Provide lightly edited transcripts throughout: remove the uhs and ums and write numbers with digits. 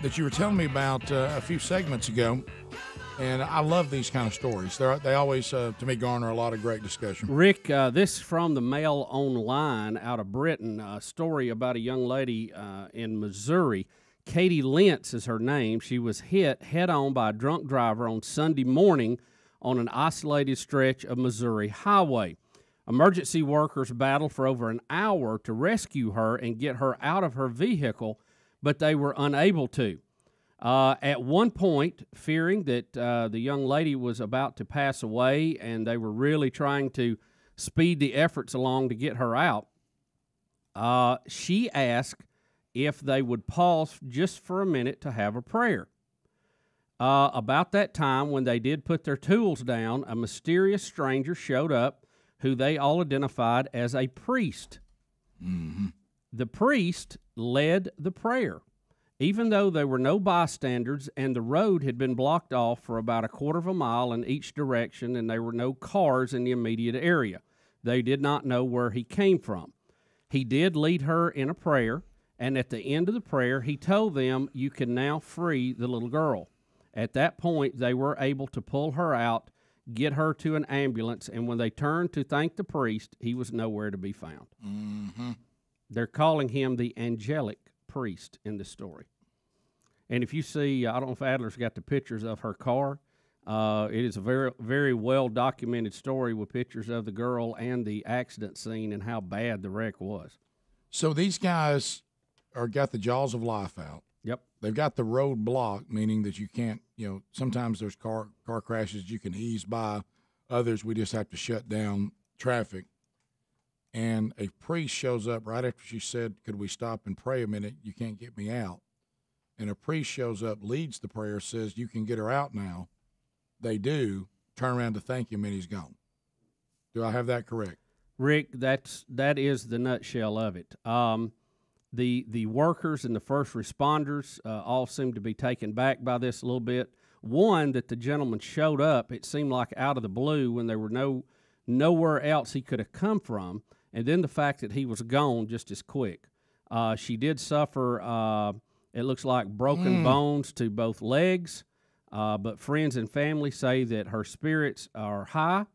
that you were telling me about a few segments ago, and I love these kind of stories. They always, to me, garner a lot of great discussion. Rick, this is from the Mail Online out of Britain, a story about a young lady in Missouri. Katie Lentz is her name. She was hit head-on by a drunk driver on Sunday morning on an isolated stretch of Missouri highway. Emergency workers battled for over an hour to rescue her and get her out of her vehicle, but they were unable to. At one point, fearing that the young lady was about to pass away and they were really trying to speed the efforts along to get her out, she asked if they would pause just for a minute to have a prayer. About that time, when they did put their tools down, a mysterious stranger showed up who they all identified as a priest. Mm-hmm. The priest led the prayer, even though there were no bystanders and the road had been blocked off for about a quarter of a mile in each direction and there were no cars in the immediate area. They did not know where he came from. He did lead her in a prayer, and at the end of the prayer, he told them, "You can now free the little girl." At that point, they were able to pull her out, get her to an ambulance, and when they turned to thank the priest, he was nowhere to be found. Mm-hmm. They're calling him the angelic priest in this story. And if you see, I don't know if Adler's got the pictures of her car. It is a very, very well-documented story with pictures of the girl and the accident scene and how bad the wreck was. So these guys got the jaws of life out. Yep. They've got the road blocked, meaning that you can't, sometimes there's car crashes you can ease by. Others, we just have to shut down traffic. And a priest shows up right after she said, "Could we stop and pray a minute? You can't get me out." And a priest shows up, leads the prayer, says, "You can get her out now." They do, turn around to thank him, and he's gone. Do I have that correct? Rick, that is the nutshell of it. The workers and the first responders all seem to be taken back by this a little bit. One, that the gentleman showed up, it seemed like out of the blue when there were nowhere else he could have come from, and then the fact that he was gone just as quick. She did suffer, it looks like, broken bones to both legs, but friends and family say that her spirits are high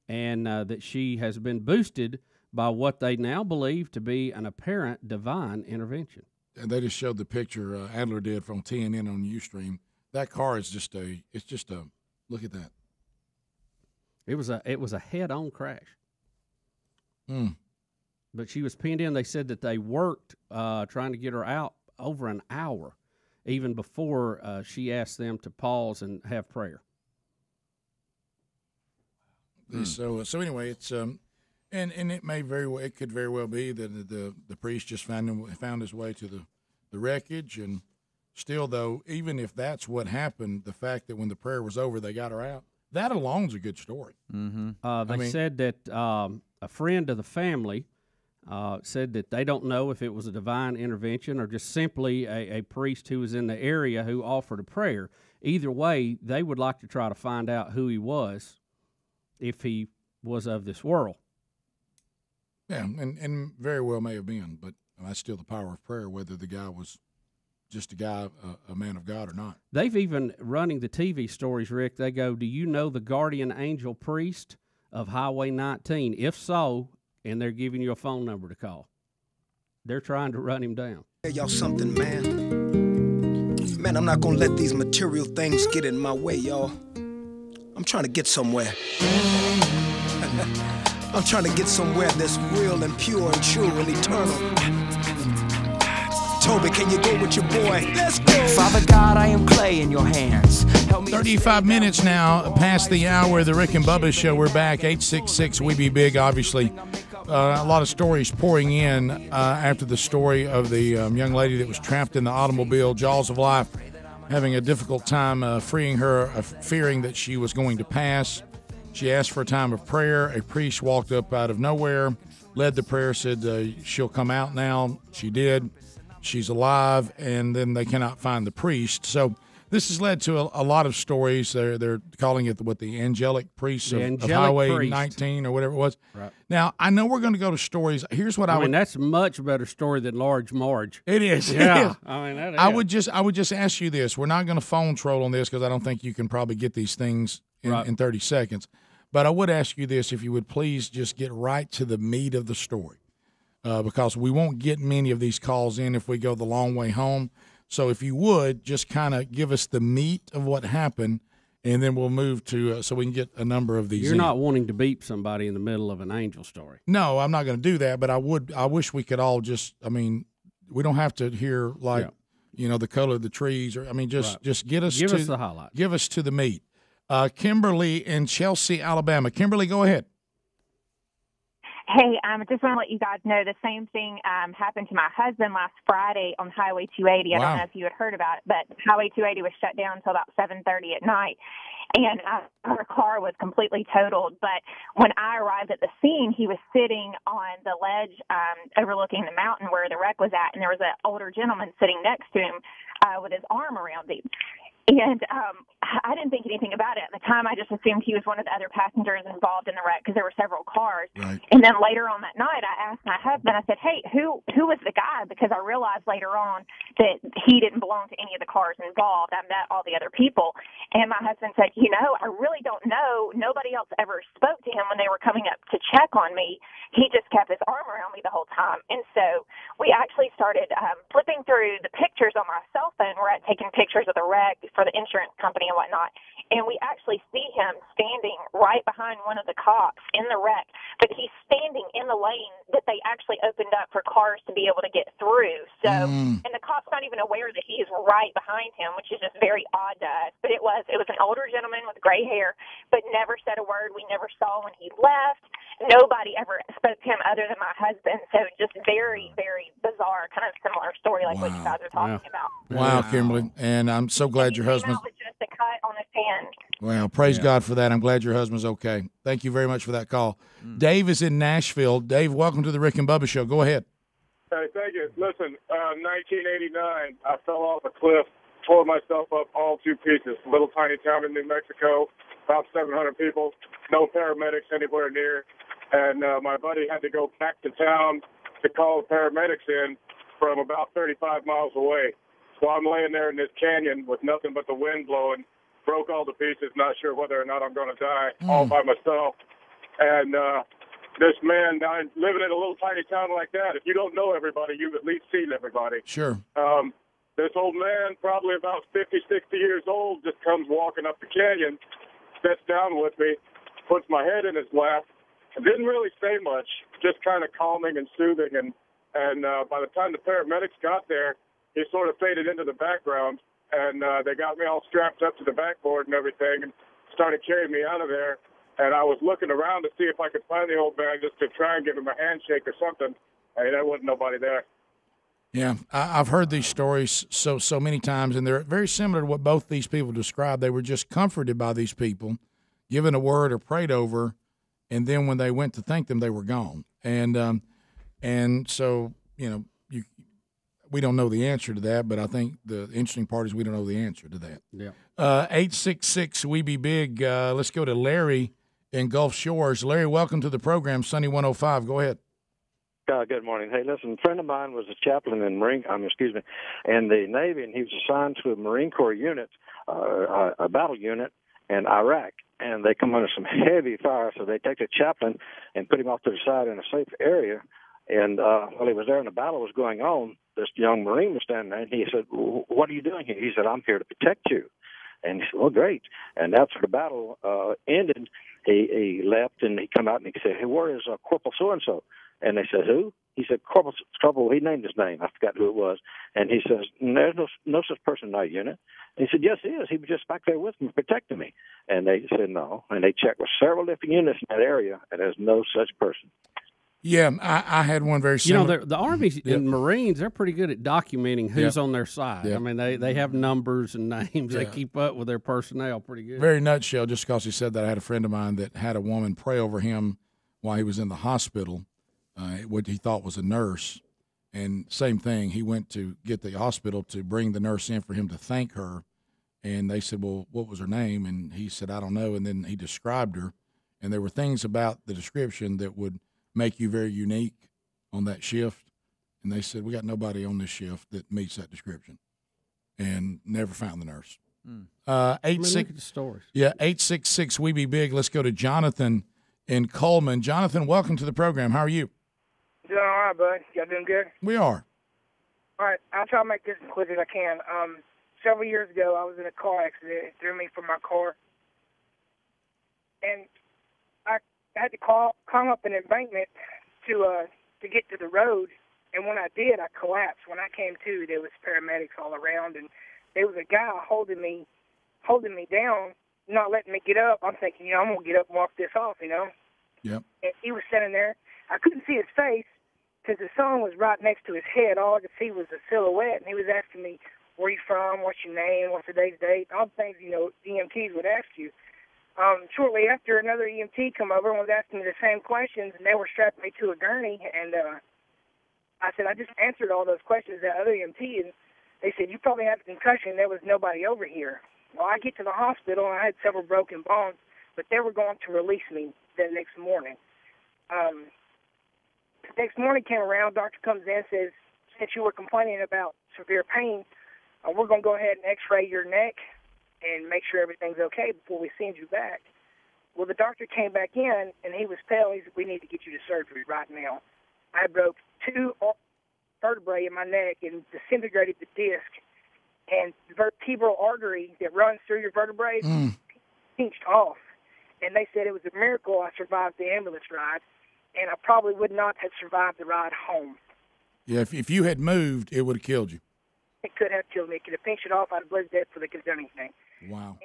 and that she has been boosted by what they now believe to be an apparent divine intervention. And they just showed the picture Adler did from TNN on Ustream. That car is just look at that. It was a head-on crash. Mm. But she was pinned in. They said that they worked trying to get her out over an hour, even before she asked them to pause and have prayer. So anyway, it's and it could very well be that the priest just found his way to the wreckage, and still though, even if that's what happened, the fact that when the prayer was over they got her out, that alone's a good story. Mm-hmm. They said that a friend of the family said that they don't know if it was a divine intervention or just simply a priest who was in the area who offered a prayer. Either way, they would like to try to find out who he was, if he was of this world. Yeah, and very well may have been, but that's still the power of prayer, whether the guy was just a man of God or not. They've even, running the TV stories, Rick, they go, "Do you know the guardian angel priest of Highway 19? If so," and they're giving you a phone number to call. They're trying to run him down. Hey, y'all something, man. Man, I'm not going to let these material things get in my way, y'all. I'm trying to get somewhere. I'm trying to get somewhere that's real and pure and true and eternal. Toby, can you go with your boy? Let's go. Father God, I am clay in your hands. 35 minutes now past the hour of the Rick and Bubba Show. We're back, 866-WE-BE-BIG, obviously. A lot of stories pouring in after the story of the young lady that was trapped in the automobile, jaws of life, having a difficult time freeing her, fearing that she was going to pass. She asked for a time of prayer. A priest walked up out of nowhere, led the prayer, said she'll come out now. She did. She's alive, and then they cannot find the priest. So this has led to a lot of stories. They're calling it the angelic priests of Highway priest. 19 or whatever it was. Right. Now, I know we're going to go to stories. Here's what I mean, would. That's a much better story than Large Marge. It is. Yeah. It is. I mean, that is. I would just ask you this. We're not going to phone troll on this because I don't think you can probably get these things in 30 seconds. But I would ask you this, if you would please just get right to the meat of the story, because we won't get many of these calls in if we go the long way home. So if you would, just kind of give us the meat of what happened, and then we'll move to so we can get a number of these. You're not wanting to beep somebody in the middle of an angel story. No, I'm not going to do that, but I would. I wish we could all just, I mean, we don't have to hear the color of the trees, or just give us the highlight. Give us to the meat. Kimberly in Chelsea, Alabama. Kimberly, go ahead. Hey, I just want to let you guys know the same thing happened to my husband last Friday on Highway 280. I don't know if you had heard about it, but Highway 280 was shut down until about 7:30 at night, and our car was completely totaled. But when I arrived at the scene, he was sitting on the ledge overlooking the mountain where the wreck was at, and there was an older gentleman sitting next to him with his arm around him. And I didn't think anything about it at the time. I just assumed he was one of the other passengers involved in the wreck because there were several cars. Right. And then later on that night, I asked my husband, I said, hey, who was the guy? Because I realized later on that he didn't belong to any of the cars involved. I met all the other people. And my husband said, I really don't know. Nobody else ever spoke to him when they were coming up to check on me. He just kept his arm around me the whole time. And so we actually started flipping through the pictures on my cell phone. We're taking pictures of the wreck for the insurance company and whatnot, and we actually see him standing right behind one of the cops in the wreck, but he's standing in the lane that they actually opened up for cars to be able to get through. So, and the cop's not even aware that he is right behind him, which is just very odd to us. But it was an older gentleman with gray hair, but never said a word. We never saw when he left. Nobody ever spoke to him other than my husband. So just very, very bizarre, kind of similar story like what you guys are talking about. Wow, Kimberly. And I'm so glad your husband. Just a cut on his hand. Well, praise God for that. I'm glad your husband's okay. Thank you very much for that call. Dave is in Nashville. Dave, welcome to the Rick and Bubba Show. Go ahead. Hey, thank you. Listen, 1989, I fell off a cliff, tore myself up all two pieces. Little tiny town in New Mexico, about 700 people, no paramedics anywhere near. And my buddy had to go back to town to call the paramedics in from about 35 miles away. So I'm laying there in this canyon with nothing but the wind blowing, broke all to pieces, not sure whether or not I'm going to die, all by myself. And this man, living in a little tiny town like that, if you don't know everybody, you've at least seen everybody. Sure. This old man, probably about 50, 60 years old, just comes walking up the canyon, sits down with me, puts my head in his lap, and didn't really say much, just kind of calming and soothing. And by the time the paramedics got there, he sort of faded into the background, and they got me all strapped up to the backboard and everything and started carrying me out of there. And I was looking around to see if I could find the old man just to try and give him a handshake or something. Hey, there wasn't nobody there. Yeah, I've heard these stories so many times, and they're very similar to what both these people described. They were just comforted by these people, given a word or prayed over, and then when they went to thank them, they were gone. And so, we don't know the answer to that, but I think the interesting part is we don't know the answer to that. Yeah. 866 We Be Big. Let's go to Larry in Gulf Shores. Larry, welcome to the program, Sunny 105. Go ahead. Good morning. Hey, listen, a friend of mine was a chaplain in in the Navy, and he was assigned to a Marine Corps unit, a battle unit in Iraq. And they come under some heavy fire, so they take the chaplain and put him off to the side in a safe area. And while he was there and the battle was going on, this young Marine was standing there, and he said, what are you doing here? He said, I'm here to protect you. And he said, well, great. And after the battle ended, he left, and he come out, and he said, hey, where is Corporal so-and-so? And they said, who? He said, Corporal, he named his name. I forgot who it was. And he says, there's no such person in our unit. And he said, yes, he is. He was just back there with me, protecting me. And they said, no. And they checked with several different units in that area, and there's no such person. Yeah, I had one very similar. The Army and Marines, they're pretty good at documenting who's on their side. Yep. I mean, they have numbers and names. They keep up with their personnel pretty good. Very nutshell, just because he said that, I had a friend of mine that had a woman pray over him while he was in the hospital, what he thought was a nurse. And same thing, he went to get the hospital to bring the nurse in for him to thank her And they said, well, what was her name? And he said, I don't know. And then he described her. And there were things about the description that would make you very unique on that shift. And they said, we got nobody on this shift that meets that description. And never found the nurse. Look at the stories. Yeah, 866 We Be Big. Let's go to Jonathan in Coleman. Jonathan, welcome to the program. How are you? Doing all right, bud. Y'all doing good? We are. All right, I'll try to make this as quick as I can. Several years ago, I was in a car accident. It threw me from my car. And I had to climb up an embankment to get to the road. And when I did, I collapsed. When I came to, there was paramedics all around, and there was a guy holding me down, not letting me get up. I'm thinking, I'm going to get up and walk this off, Yep. And he was sitting there. I couldn't see his face because the sun was right next to his head. All I could see was a silhouette, and he was asking me, where you from, what's your name, what's today's date, all the things, EMTs would ask you. Shortly after, another EMT come over and was asking me the same questions, and they were strapping me to a gurney, and I said, I just answered all those questions, that other EMT, and they said, you probably have a concussion. There was nobody over here. Well, I get to the hospital, and I had several broken bones, but they were going to release me the next morning. The next morning came around, doctor comes in, says, since you were complaining about severe pain, we're going to go ahead and x-ray your neck and make sure everything's okay before we send you back. Well, the doctor came back in, and he was pale. He said, we need to get you to surgery right now. I broke 2 vertebrae in my neck and disintegrated the disc, and the vertebral artery that runs through your vertebrae pinched off. And they said it was a miracle I survived the ambulance ride, and I probably would not have survived the ride home. Yeah, if you had moved, it would have killed you. It could have killed me. It could have pinched it off. I'd have bled to death before they could have done anything. Wow.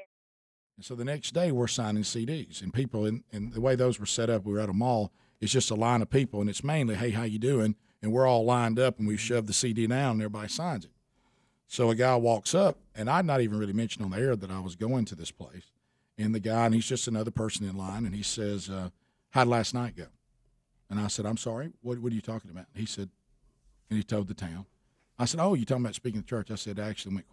And so the next day, we're signing CDs, and people, and the way those were set up, we were at a mall, it's just a line of people, and it's mainly, hey, how you doing? And we're all lined up, and we shove the CD down, and everybody signs it. So a guy walks up, and I'd not even really mentioned on the air that I was going to this place. And the guy, and he's just another person in line, and he says, how'd last night go? And I said, I'm sorry, what are you talking about? He said, and he told the town. I said, oh, you talking about speaking to church? I said, it actually went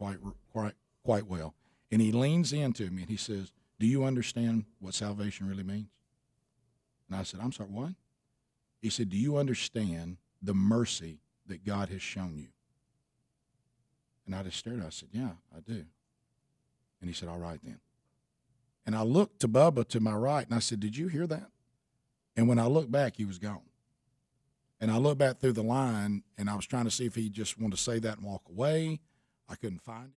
quite well. And he leans into me, and he says, do you understand what salvation really means? And I said, I'm sorry, what? He said, do you understand the mercy that God has shown you? And I just stared at him. I said, yeah, I do. And he said, all right then. And I looked to Bubba to my right, and I said, did you hear that? And when I looked back, he was gone. And I looked back through the line, and I was trying to see if he just wanted to say that and walk away. I couldn't find it.